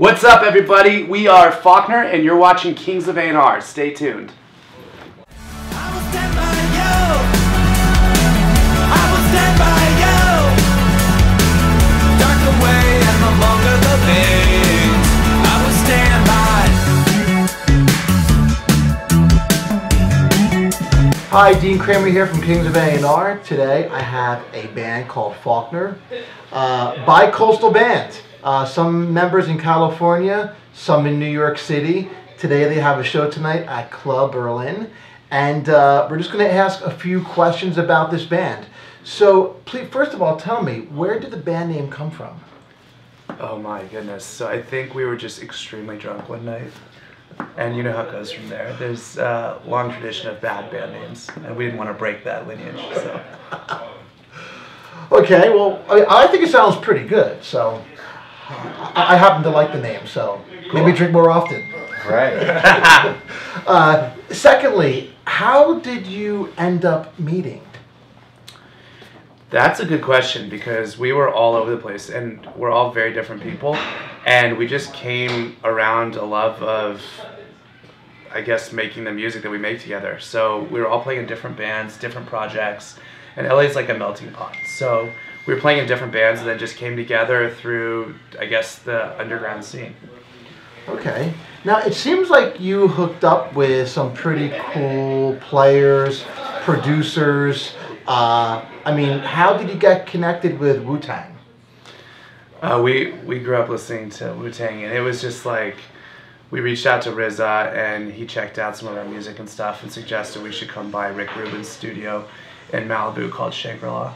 What's up, everybody? We are Faulkner, and you're watching Kings of A&R. Stay tuned. I will stand by you. I will stand by you. Dark the way and the longer the things. I will stand by. Hi, Dean Kramer here from Kings of A&R. Today I have a band called Faulkner, bi-coastal band. Some members in California, some in New York City. Today they have a show tonight at Club Berlin, and we're just going to ask a few questions about this band. So, please, first of all, tell me, where did the band name come from? Oh my goodness. So I think we were just extremely drunk one night. And you know how it goes from there. There's a long tradition of bad band names, and we didn't want to break that lineage. So. Okay, well, I think it sounds pretty good, so I happen to like the name, so cool. Maybe drink more often. Right. Secondly, how did you end up meeting? That's a good question, because we were all over the place, and we're all very different people, and we just came around a love of, I guess, making the music that we make together. So we were all playing in different bands, different projects, and LA is like a melting pot. So we were playing in different bands and then just came together through, I guess, the underground scene. Okay. Now, it seems like you hooked up with some pretty cool players, producers. I mean, how did you get connected with Wu-Tang? We grew up listening to Wu-Tang, and it was just like, we reached out to RZA, and he checked out some of our music and stuff and suggested we should come by Rick Rubin's studio in Malibu called Shangri-La.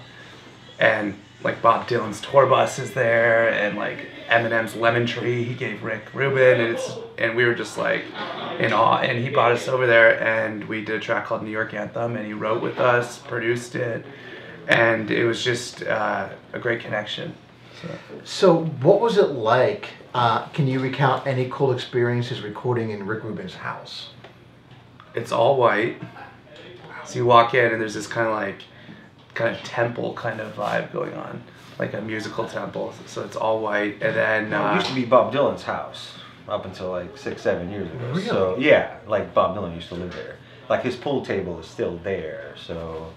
And like Bob Dylan's tour bus is there, and like Eminem's Lemon Tree he gave Rick Rubin, and we were just like in awe. And he brought us over there, and we did a track called New York Anthem, and he wrote with us, produced it, and it was just a great connection. So what was it like? Can you recount any cool experiences recording in Rick Rubin's house? It's all white, so you walk in and there's this kind of temple kind of vibe going on, like a musical temple. So it's all white, and then it used to be Bob Dylan's house up until like 6-7 years ago. Really? So yeah, like Bob Dylan used to live there. Like his pool table is still there. So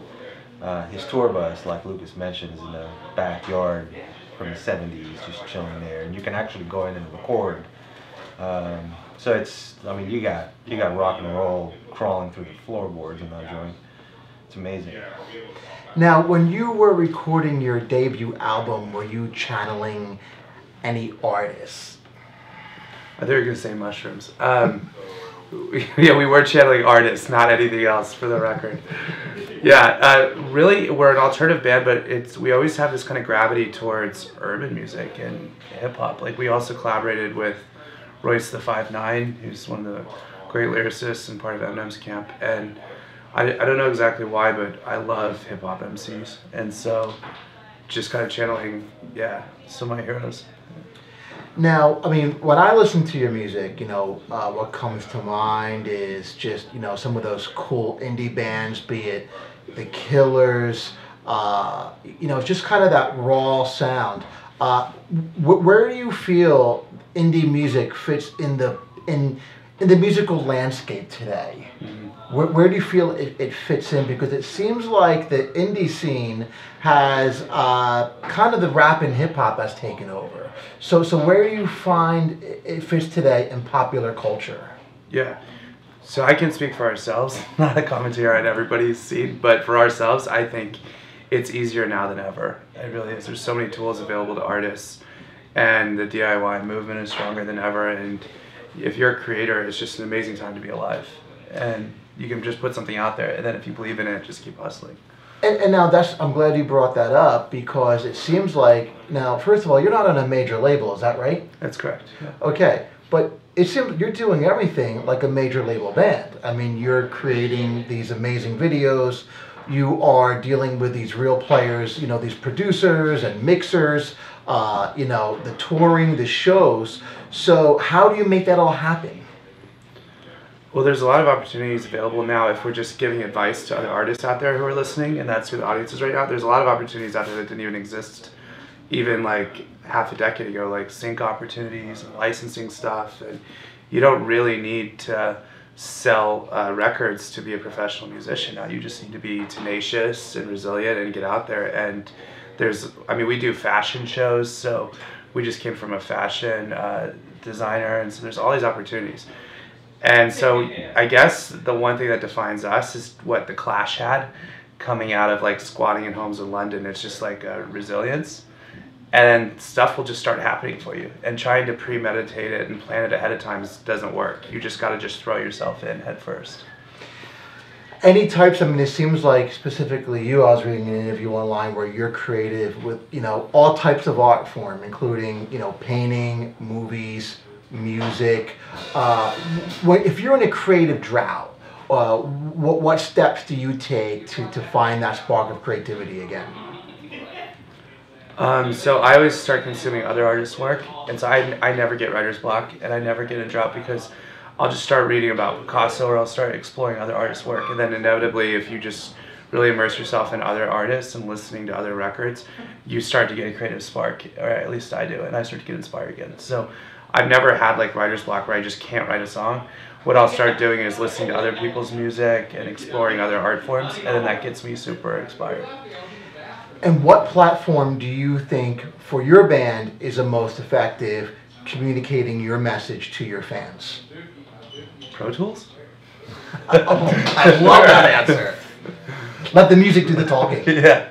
his tour bus, like Lucas mentioned, is in the backyard from the 70s, just chilling there, and you can actually go in and record. So it's, I mean, you got rock and roll crawling through the floorboards in that joint. It's amazing. Now, when you were recording your debut album, were you channeling any artists? I thought you were going to say mushrooms. Yeah, we were channeling artists, not anything else, for the record. Yeah, really, we're an alternative band, but we always have this kind of gravity towards urban music and hip-hop. Like, we also collaborated with Royce the 5'9", who's one of the great lyricists and part of Eminem's camp. And I don't know exactly why, but I love hip-hop MCs. And so just kind of channeling, yeah, some of my heroes. Now, I mean, when I listen to your music, you know, what comes to mind is just, you know, some of those cool indie bands, be it The Killers, you know, just kind of that raw sound. Where do you feel indie music fits in the musical landscape today? Mm-hmm. Where do you feel it fits in? Because it seems like the indie scene has kind of the rap and hip hop has taken over. So where do you find it fits today in popular culture? Yeah, so I can speak for ourselves, not a commentary on everybody's scene, but for ourselves, I think it's easier now than ever. It really is. There's so many tools available to artists, and the DIY movement is stronger than ever, and if you're a creator, it's just an amazing time to be alive. And you can just put something out there, and then if you believe in it, just keep hustling. And now I'm glad you brought that up, because it seems like, now, first of all, you're not on a major label, is that right? That's correct. Yeah. Okay, but it seems you're doing everything like a major label band. I mean, you're creating these amazing videos, you are dealing with these real players, you know, these producers and mixers, you know, the touring, the shows. So how do you make that all happen? Well, there's a lot of opportunities available now if we're just giving advice to other artists out there who are listening, and that's who the audience is right now. There's a lot of opportunities out there that didn't even exist even like half a decade ago, like sync opportunities and licensing stuff, and you don't really need to sell records to be a professional musician now. You just need to be tenacious and resilient and get out there. And we do fashion shows, so we just came from a fashion designer, and so there's all these opportunities. And so I guess the one thing that defines us is what the Clash had coming out of like squatting in homes in London. It's just like a resilience, and stuff will just start happening for you. And trying to premeditate it and plan it ahead of time doesn't work. You just got to just throw yourself in head first. Any types, I mean, it seems like specifically you, I was reading an interview online where you're creative with, all types of art form, including, painting, movies, music. If you're in a creative drought, what steps do you take to find that spark of creativity again? So I always start consuming other artists' work, and so I never get writer's block, and I never get a drought, because I'll just start reading about Picasso, or I'll start exploring other artists' work, and then inevitably, if you just really immerse yourself in other artists and listening to other records, you start to get a creative spark, or at least I do, and I start to get inspired again. So I've never had like writer's block where I just can't write a song. What I'll start doing is listening to other people's music and exploring other art forms, and then that gets me super inspired. And what platform do you think for your band is the most effective communicating your message to your fans? Pro Tools? I love that answer. Let the music do the talking. Yeah,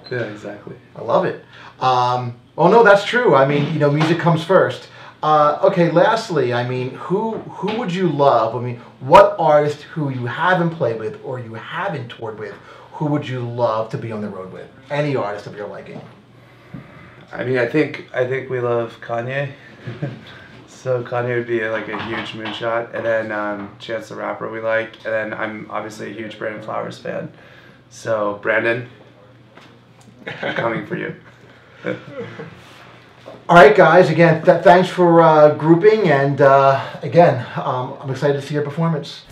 exactly. I love it. Oh no, that's true. I mean, music comes first. Okay, lastly, I mean, who would you love? I mean, what artist who you haven't played with or you haven't toured with, who would you love to be on the road with? Any artist of your liking. I mean, I think we love Kanye. So Kanye would be like a huge moonshot, and then Chance the Rapper we like, and then I'm obviously a huge Brandon Flowers fan. So Brandon, I'm coming for you. All right, guys. Again, thanks for grouping, and again, I'm excited to see your performance.